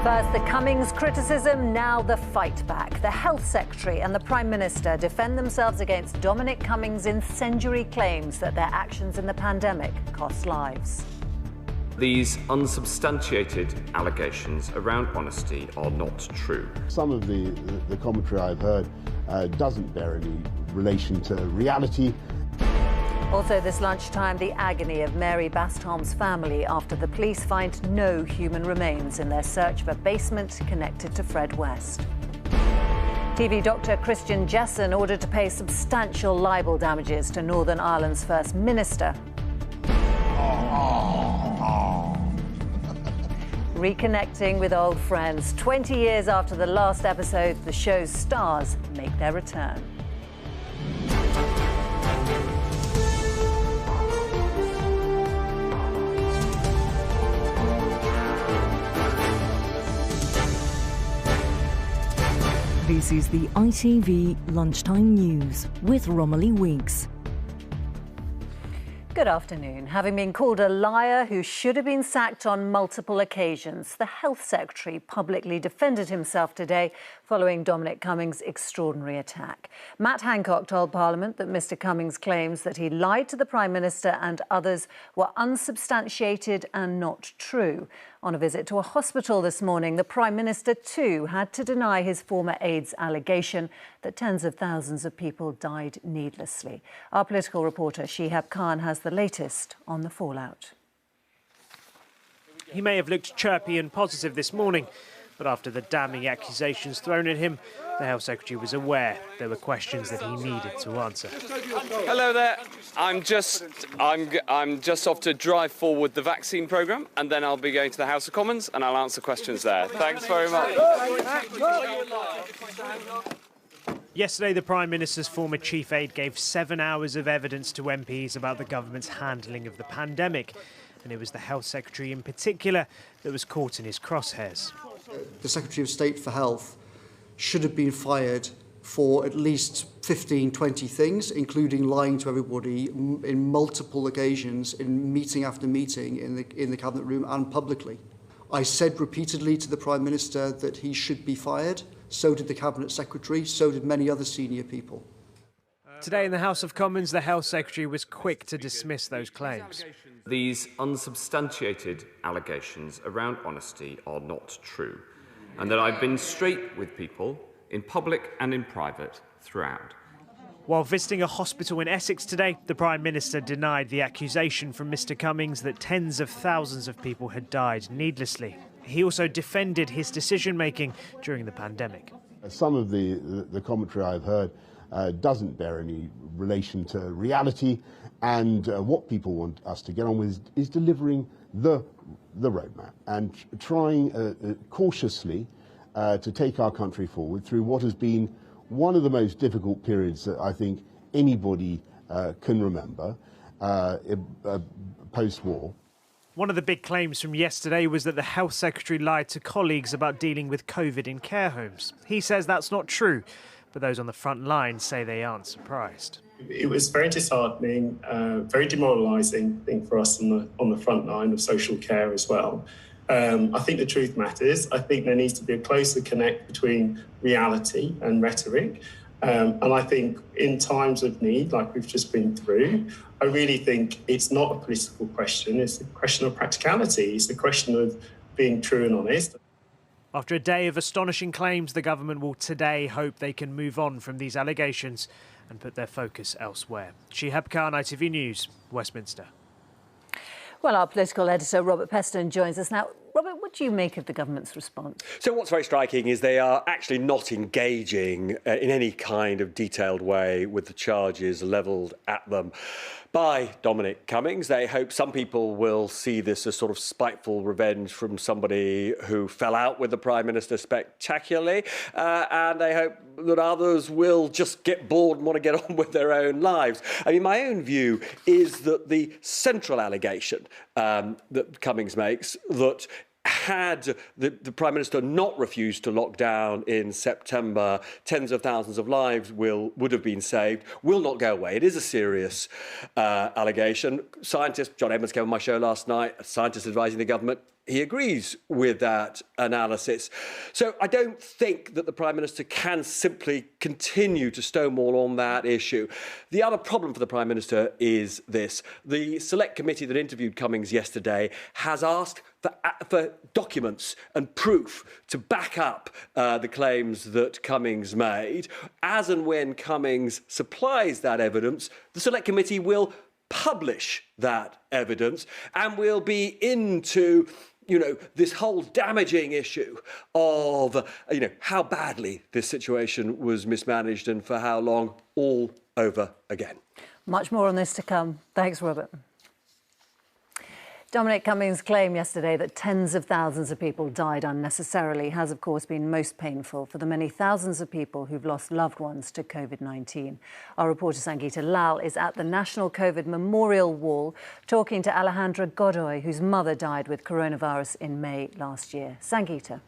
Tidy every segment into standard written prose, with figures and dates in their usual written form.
First, the Cummings criticism, now the fight back. The Health Secretary and the Prime Minister defend themselves against Dominic Cummings' incendiary claims that their actions in the pandemic cost lives. These unsubstantiated allegations around honesty are not true. Some of the commentary I've heard doesn't bear any relation to reality. Also this lunchtime, the agony of Mary Bastom's family after the police find no human remains in their search of a basement connected to Fred West. TV doctor Christian Jessen ordered to pay substantial libel damages to Northern Ireland's First Minister. Reconnecting with old friends. 20 years after the last episode, the show's stars make their return. This is the ITV Lunchtime News with Romilly. Good afternoon. Having been called a liar who should have been sacked on multiple occasions, the Health Secretary publicly defended himself today following Dominic Cummings' extraordinary attack. Matt Hancock told Parliament that Mr Cummings' claims that he lied to the Prime Minister and others were unsubstantiated and not true. On a visit to a hospital this morning, the Prime Minister too had to deny his former aide's allegation that tens of thousands of people died needlessly. Our political reporter Shihab Khan has the latest on the fallout. He may have looked chirpy and positive this morning, but after the damning accusations thrown at him, the Health Secretary was aware there were questions that he needed to answer. Hello there. I'm just off to drive forward the vaccine programme, and then I'll be going to the House of Commons and I'll answer questions there. Thanks very much. Yesterday, the Prime Minister's former chief aide gave 7 hours of evidence to MPs about the government's handling of the pandemic. And it was the Health Secretary in particular that was caught in his crosshairs. The Secretary of State for Health should have been fired for at least 15, 20 things, including lying to everybody in multiple occasions, in meeting after meeting in the Cabinet room and publicly. I said repeatedly to the Prime Minister that he should be fired. So did the Cabinet Secretary, so did many other senior people. Today in the House of Commons, the Health Secretary was quick to dismiss those claims. These unsubstantiated allegations around honesty are not true, and that I've been straight with people in public and in private throughout. While visiting a hospital in Essex today, the Prime Minister denied the accusation from Mr Cummings that tens of thousands of people had died needlessly. He also defended his decision-making during the pandemic. Some of the commentary I've heard doesn't bear any relation to reality, and what people want us to get on with is delivering the roadmap and trying cautiously to take our country forward through what has been one of the most difficult periods that I think anybody can remember post-war. One of the big claims from yesterday was that the Health Secretary lied to colleagues about dealing with COVID in care homes. He says that's not true, but those on the front line say they aren't surprised. It was very disheartening, very demoralising thing for us on the front line of social care as well. I think the truth matters. I think there needs to be a closer connect between reality and rhetoric. And I think in times of need, like we've just been through, I really think it's not a political question. It's a question of practicality. It's a question of being true and honest. After a day of astonishing claims, the government will today hope they can move on from these allegations and put their focus elsewhere. Shihab Khan, ITV News, Westminster. Well, our political editor, Robert Peston, joins us now. Robert, what do you make of the government's response? So what's very striking is they are actually not engaging in any kind of detailed way with the charges levelled at them by Dominic Cummings. They hope some people will see this as sort of spiteful revenge from somebody who fell out with the Prime Minister spectacularly, and they hope that others will just get bored and want to get on with their own lives. I mean, my own view is that the central allegation that Cummings makes, that had the Prime Minister not refused to lock down in September, tens of thousands of lives would have been saved, will not go away. It is a serious allegation. Scientist John Edmonds came on my show last night, a scientist advising the government. he agrees with that analysis. So I don't think that the Prime Minister can simply continue to stonewall on that issue. The other problem for the Prime Minister is this. The select committee that interviewed Cummings yesterday has asked for documents and proof to back up the claims that Cummings made. As and when Cummings supplies that evidence, the select committee will publish that evidence, and we'll be into this whole damaging issue of, how badly this situation was mismanaged and for how long, all over again. Much more on this to come. Thanks, Robert. Dominic Cummings' claim yesterday that tens of thousands of people died unnecessarily has, of course, been most painful for the many thousands of people who've lost loved ones to COVID-19. Our reporter Sangeeta Lal is at the National COVID Memorial Wall talking to Alejandra Godoy, whose mother died with coronavirus in May last year. Sangeeta.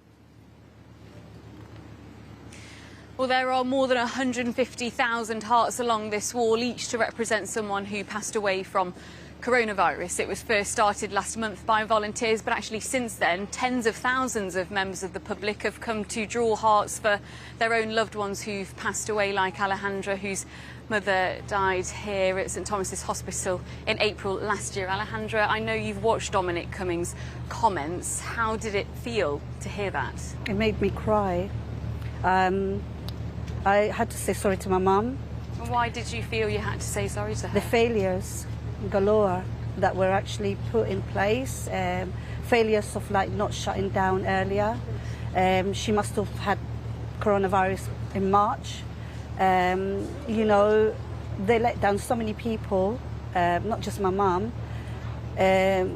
Well, there are more than 150,000 hearts along this wall, each to represent someone who passed away from coronavirus. It was first started last month by volunteers, but actually since then, tens of thousands of members of the public have come to draw hearts for their own loved ones who've passed away, like Alejandra, whose mother died here at St Thomas's Hospital in April last year. Alejandra, I know you've watched Dominic Cummings' comments. How did it feel to hear that? It made me cry. I had to say sorry to my mum. Why did you feel you had to say sorry to her? The failures galore that were actually put in place, failures of not shutting down earlier. She must have had coronavirus in March. They let down so many people, not just my mum. The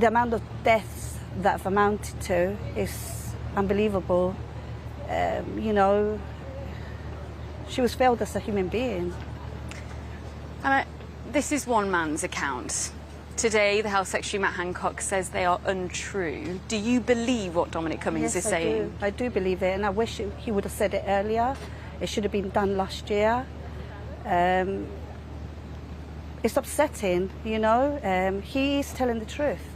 amount of deaths that have amounted to is unbelievable. She was failed as a human being. This is one man's account. Today, the Health Secretary, Matt Hancock, says they are untrue. Do you believe what Dominic Cummings is saying? I do believe it, and I wish he would have said it earlier. It should have been done last year. It's upsetting, He's telling the truth.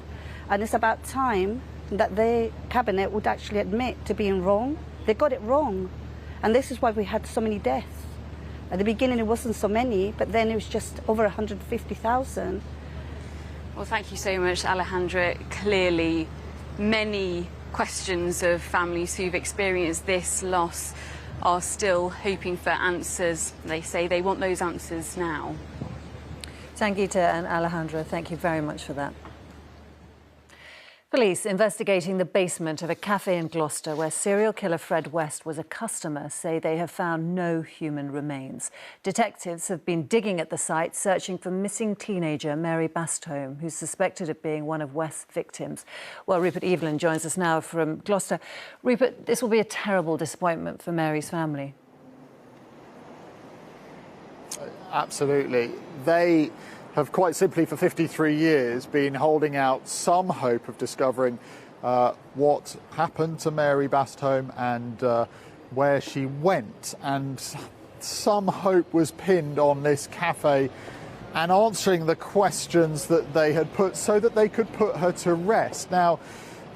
And it's about time that the Cabinet would actually admit to being wrong. They got it wrong. And this is why we had so many deaths. At the beginning, it wasn't so many, but then it was just over 150,000. Well, thank you so much, Alejandra. Clearly, many questions of families who've experienced this loss are still hoping for answers. They say they want those answers now. Sangeeta and Alejandra, thank you very much for that. Police investigating the basement of a cafe in Gloucester where serial killer Fred West was a customer say they have found no human remains. Detectives have been digging at the site searching for missing teenager Mary Bastholm, who's suspected of being one of West's victims. Well, Rupert Evelyn joins us now from Gloucester. Rupert, this will be a terrible disappointment for Mary's family. Absolutely. They have quite simply for 53 years been holding out some hope of discovering what happened to Mary Bastholm and where she went. And some hope was pinned on this cafe and answering the questions that they had put so that they could put her to rest. Now,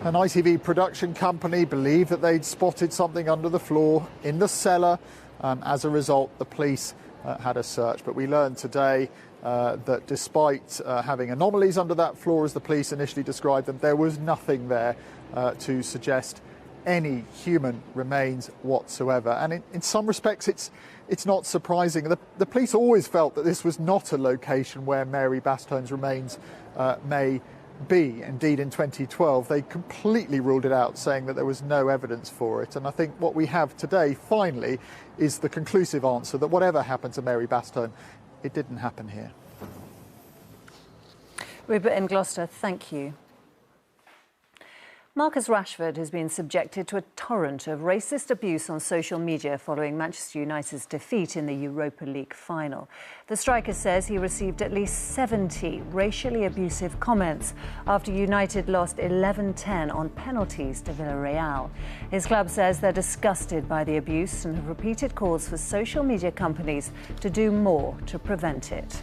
an ITV production company believed that they'd spotted something under the floor in the cellar. As a result, the police had a search. But we learned today that despite having anomalies under that floor, as the police initially described them, there was nothing there to suggest any human remains whatsoever. And in some respects, it's not surprising. The police always felt that this was not a location where Mary Bastholm's remains may be. Indeed, in 2012, they completely ruled it out, saying that there was no evidence for it. And I think what we have today, finally, is the conclusive answer that whatever happened to Mary Bastholm, it didn't happen here. Rupert in Gloucester, thank you. Marcus Rashford has been subjected to a torrent of racist abuse on social media following Manchester United's defeat in the Europa League final. The striker says he received at least 70 racially abusive comments after United lost 11-10 on penalties to Villarreal. His club says they're disgusted by the abuse and have repeated calls for social media companies to do more to prevent it.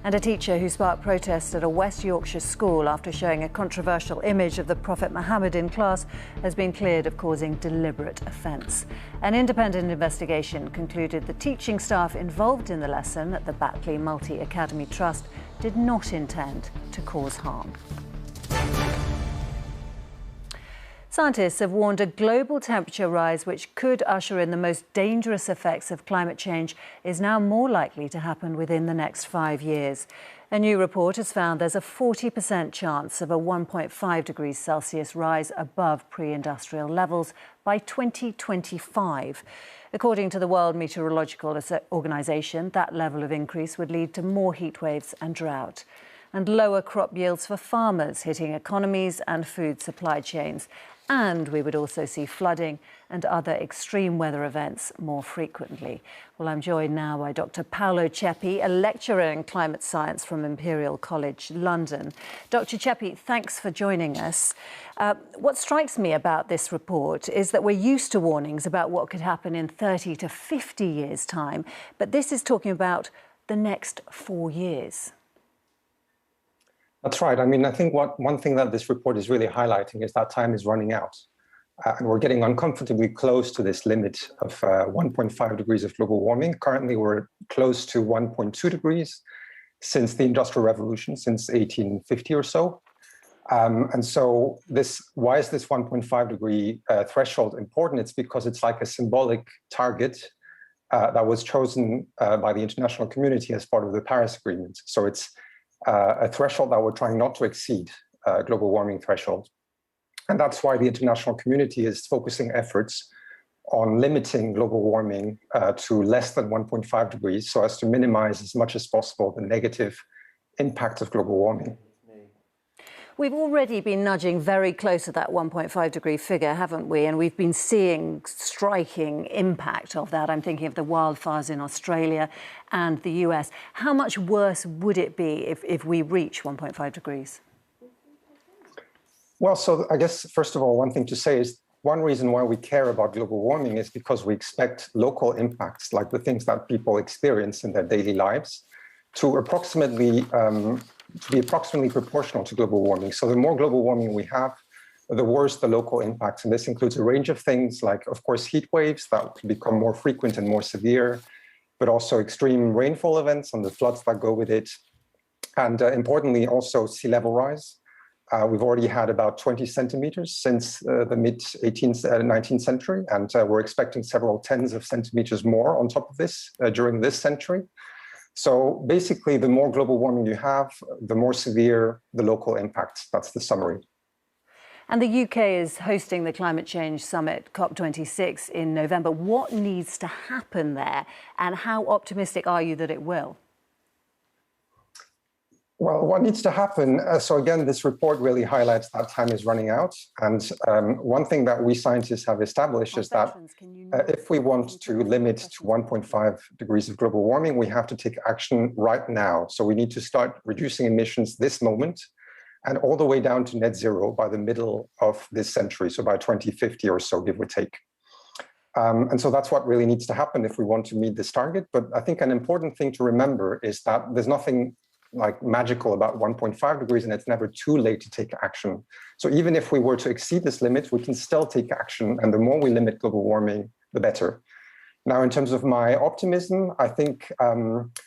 And a teacher who sparked protests at a West Yorkshire school after showing a controversial image of the Prophet Muhammad in class has been cleared of causing deliberate offence. An independent investigation concluded the teaching staff involved in the lesson at the Batley Multi-Academy Trust did not intend to cause harm. Scientists have warned a global temperature rise which could usher in the most dangerous effects of climate change is now more likely to happen within the next 5 years. A new report has found there's a 40% chance of a 1.5 degrees Celsius rise above pre-industrial levels by 2025. According to the World Meteorological Organization, that level of increase would lead to more heat waves and drought, and lower crop yields for farmers, hitting economies and food supply chains. And we would also see flooding and other extreme weather events more frequently. Well, I'm joined now by Dr. Paolo Ceppi, a lecturer in climate science from Imperial College London. Dr. Ceppi, thanks for joining us. What strikes me about this report is that we're used to warnings about what could happen in 30 to 50 years' time, but this is talking about the next 4 years. That's right. I mean, I think one thing that this report is really highlighting is that time is running out. And we're getting uncomfortably close to this limit of 1.5 degrees of global warming. Currently, we're close to 1.2 degrees since the Industrial Revolution, since 1850 or so. And so why is this 1.5 degree threshold important? It's because it's like a symbolic target that was chosen by the international community as part of the Paris Agreement. So it's a threshold that we're trying not to exceed, global warming threshold. And that's why the international community is focusing efforts on limiting global warming to less than 1.5 degrees so as to minimize as much as possible the negative impact of global warming. We've already been nudging very close to that 1.5 degree figure, haven't we? And we've been seeing striking impact of that. I'm thinking of the wildfires in Australia and the US. How much worse would it be if we reach 1.5 degrees? Well, so I guess, first of all, one thing to say is one reason why we care about global warming is because we expect local impacts, like the things that people experience in their daily lives, to be approximately proportional to global warming. So the more global warming we have, the worse the local impacts. And this includes a range of things like, of course, heat waves that become more frequent and more severe, but also extreme rainfall events and the floods that go with it. And importantly, also sea level rise. We've already had about 20 centimeters since the mid-19th century, and we're expecting several tens of centimeters more on top of this during this century. So basically, the more global warming you have, the more severe the local impacts. That's the summary. And the UK is hosting the Climate Change Summit, COP26, in November. What needs to happen there, and how optimistic are you that it will? Well, what needs to happen, so again, this report really highlights that time is running out. And one thing that we scientists have established is that if we want to limit to 1.5 degrees of global warming, we have to take action right now. So we need to start reducing emissions this moment and all the way down to net zero by the middle of this century, so by 2050 or so, give or take. And so that's what really needs to happen if we want to meet this target. But I think an important thing to remember is that there's nothing like magical about 1.5 degrees, and it's never too late to take action. So even if we were to exceed this limit, we can still take action, and the more we limit global warming, the better. Now, in terms of my optimism, I think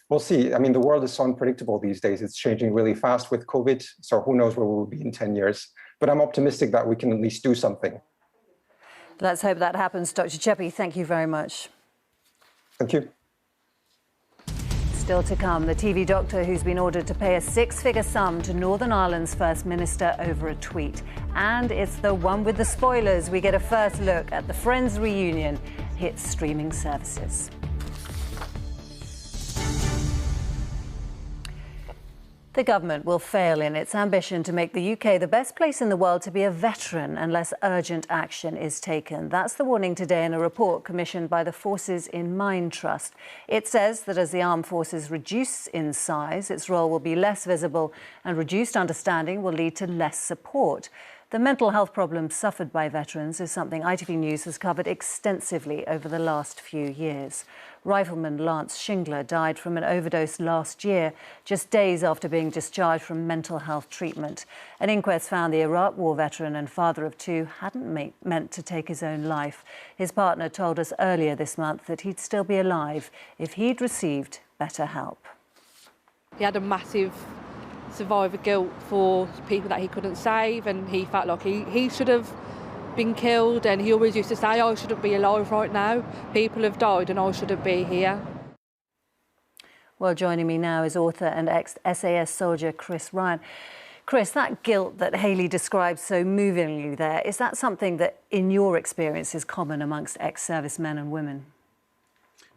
we'll see. I mean, the world is so unpredictable these days. It's changing really fast with COVID, so who knows where we'll be in 10 years. But I'm optimistic that we can at least do something. Let's hope that happens. Dr. Ceppi, thank you very much. Thank you. Still to come, the TV doctor who's been ordered to pay a six-figure sum to Northern Ireland's First Minister over a tweet. And it's the one with the spoilers. We get a first look at the Friends reunion hits streaming services. The government will fail in its ambition to make the UK the best place in the world to be a veteran unless urgent action is taken. That's the warning today in a report commissioned by the Forces in Mind Trust. It says that as the armed forces reduce in size, its role will be less visible and reduced understanding will lead to less support. The mental health problems suffered by veterans is something ITV News has covered extensively over the last few years. Rifleman Lance Shingler died from an overdose last year, just days after being discharged from mental health treatment. An inquest found the Iraq War veteran and father of two hadn't meant to take his own life. His partner told us earlier this month that he'd still be alive if he'd received better help. He had a massive survivor guilt for people that he couldn't save, and he felt like he should have been killed, and he always used to say, I shouldn't be alive right now. People have died and I shouldn't be here. Well, joining me now is author and ex-SAS soldier Chris Ryan. Chris, that guilt that Hayley describes so movingly there, is that something that in your experience is common amongst ex-servicemen and women?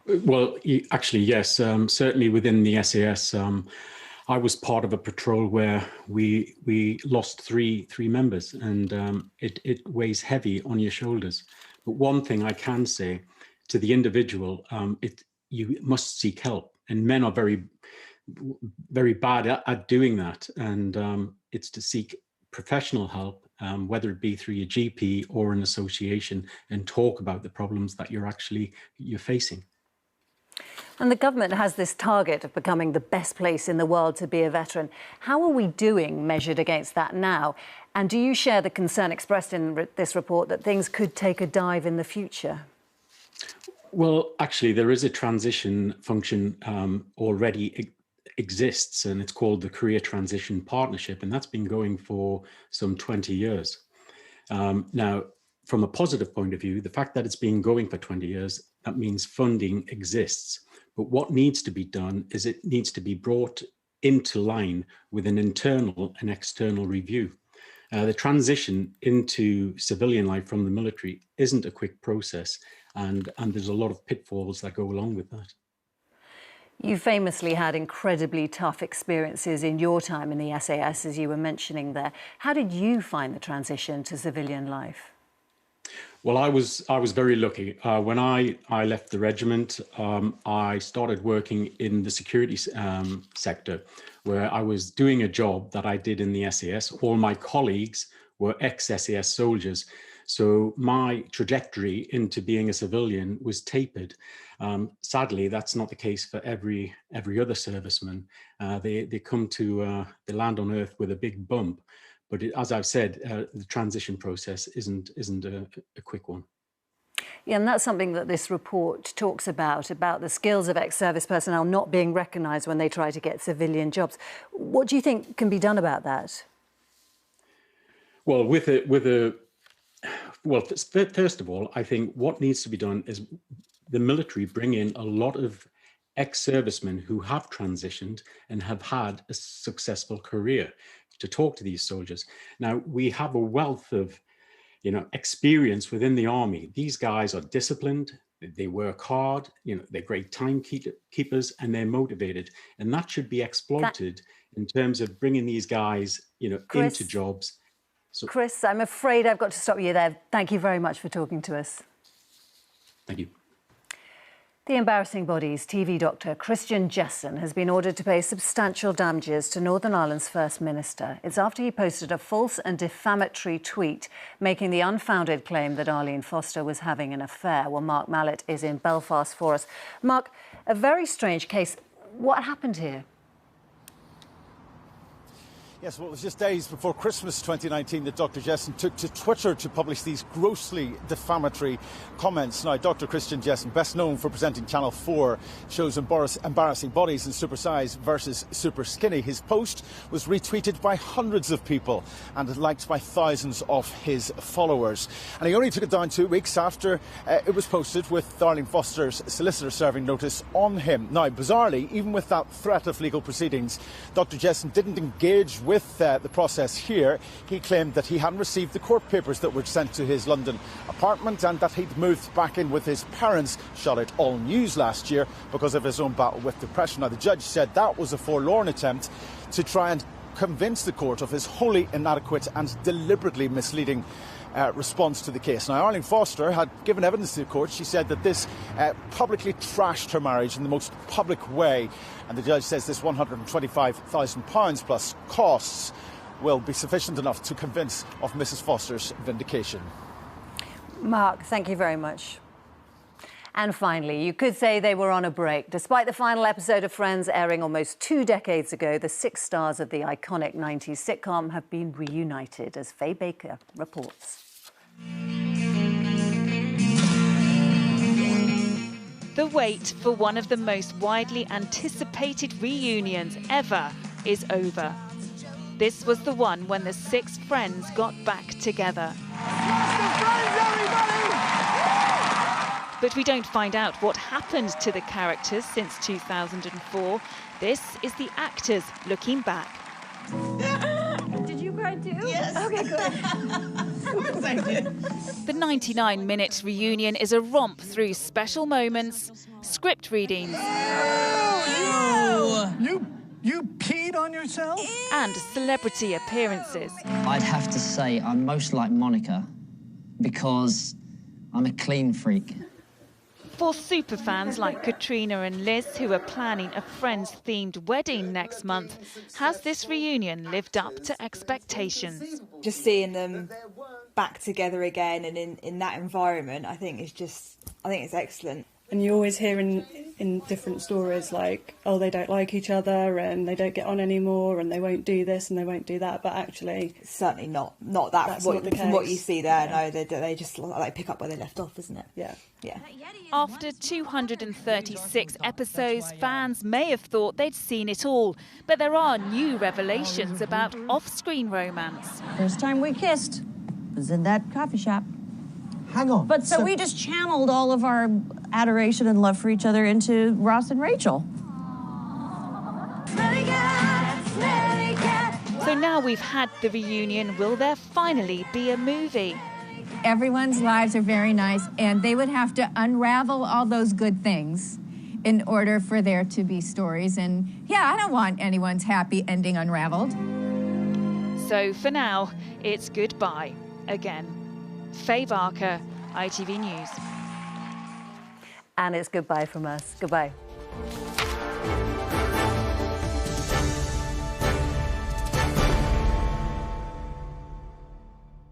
Well, actually, yes. Certainly within the SAS, I was part of a patrol where we lost three members, and it weighs heavy on your shoulders. But one thing I can say to the individual, you must seek help, and men are very, very bad at doing that. And it's to seek professional help, whether it be through your GP or an association, and talk about the problems that you're facing. And the government has this target of becoming the best place in the world to be a veteran. How are we doing measured against that now? And do you share the concern expressed in this report that things could take a dive in the future? Well, actually, there is a transition function already exists, and it's called the Career Transition Partnership, and that's been going for some 20 years. Now, from a positive point of view, the fact that it's been going for 20 years, that means funding exists. But what needs to be done is it needs to be brought into line with an internal and external review. The transition into civilian life from the military isn't a quick process, and there's a lot of pitfalls that go along with that. You famously had incredibly tough experiences in your time in the SAS, as you were mentioning there. How did you find the transition to civilian life? Well, I was very lucky. When I left the regiment, I started working in the security sector, where I was doing a job that I did in the SAS. All my colleagues were ex-SAS soldiers, so my trajectory into being a civilian was tapered. Sadly, that's not the case for every other serviceman. They come to they land on Earth with a big bump. But as I've said, the transition process isn't a quick one. Yeah, and that's something that this report talks about the skills of ex-service personnel not being recognised when they try to get civilian jobs. What do you think can be done about that? Well, first of all, I think what needs to be done is the military bring in a lot of ex-servicemen who have transitioned and have had a successful career to talk to these soldiers. Now, we have a wealth of, experience within the army. These guys are disciplined, they work hard, they're great timekeepers, and they're motivated. And that should be exploited in terms of bringing these guys, Chris, into jobs. So, Chris, I'm afraid I've got to stop you there. Thank you very much for talking to us. Thank you. The embarrassing body's TV doctor, Christian Jessen, has been ordered to pay substantial damages to Northern Ireland's First Minister. It's after he posted a false and defamatory tweet making the unfounded claim that Arlene Foster was having an affair. Well, Mark Mallet is in Belfast for us. Mark, a very strange case. What happened here? Yes, well, it was just days before Christmas 2019 that Dr. Jessen took to Twitter to publish these grossly defamatory comments. Now, Dr. Christian Jessen, best known for presenting Channel 4 shows Embarrassing Bodies and Super Size versus Super Skinny. His post was retweeted by hundreds of people and liked by thousands of his followers. And he only took it down 2 weeks after it was posted, with Arlene Foster's solicitor serving notice on him. Now, bizarrely, even with that threat of legal proceedings, Dr. Jessen didn't engage with the process here. He claimed that he hadn't received the court papers that were sent to his London apartment, and that he'd moved back in with his parents, shot at All News last year because of his own battle with depression. Now, the judge said that was a forlorn attempt to try and convince the court of his wholly inadequate and deliberately misleading response to the case. Now, Arlene Foster had given evidence to the court. She said that this publicly trashed her marriage in the most public way, and the judge says this £125,000 plus costs will be sufficient enough to convince of Mrs. Foster's vindication. Mark, thank you very much. And finally, you could say they were on a break. Despite the final episode of Friends airing almost 2 decades ago, the 6 stars of the iconic 90s sitcom have been reunited, as Faye Baker reports. The wait for one of the most widely anticipated reunions ever is over. This was the one when the 6 friends got back together. But we don't find out what happened to the characters since 2004. This is the actors looking back. Did you cry too? Yes. Okay, good. Of course I did. The 99-minute reunion is a romp through special moments, script readings, You peed on yourself? and celebrity appearances. I'd have to say I'm most like Monica because I'm a clean freak. For superfans like Katrina and Liz, who are planning a Friends-themed wedding next month, has this reunion lived up to expectations? Just seeing them back together again and in that environment, I think it's excellent. And you always hear in different stories like, oh, they don't like each other and they don't get on anymore and they won't do this and they won't do that. But actually, it's certainly not that from what you see there. Yeah. No, they just like pick up where they left off, isn't it? Yeah. Yeah. After 236 episodes, fans may have thought they'd seen it all. But there are new revelations about off-screen romance. First time we kissed was in that coffee shop. Hang on. But so we just channeled all of our adoration and love for each other into Ross and Rachel. So now we've had the reunion, will there finally be a movie? Everyone's lives are very nice, and they would have to unravel all those good things in order for there to be stories. And yeah, I don't want anyone's happy ending unraveled. So for now, it's goodbye again. Faye Barker, ITV News. And it's goodbye from us. Goodbye.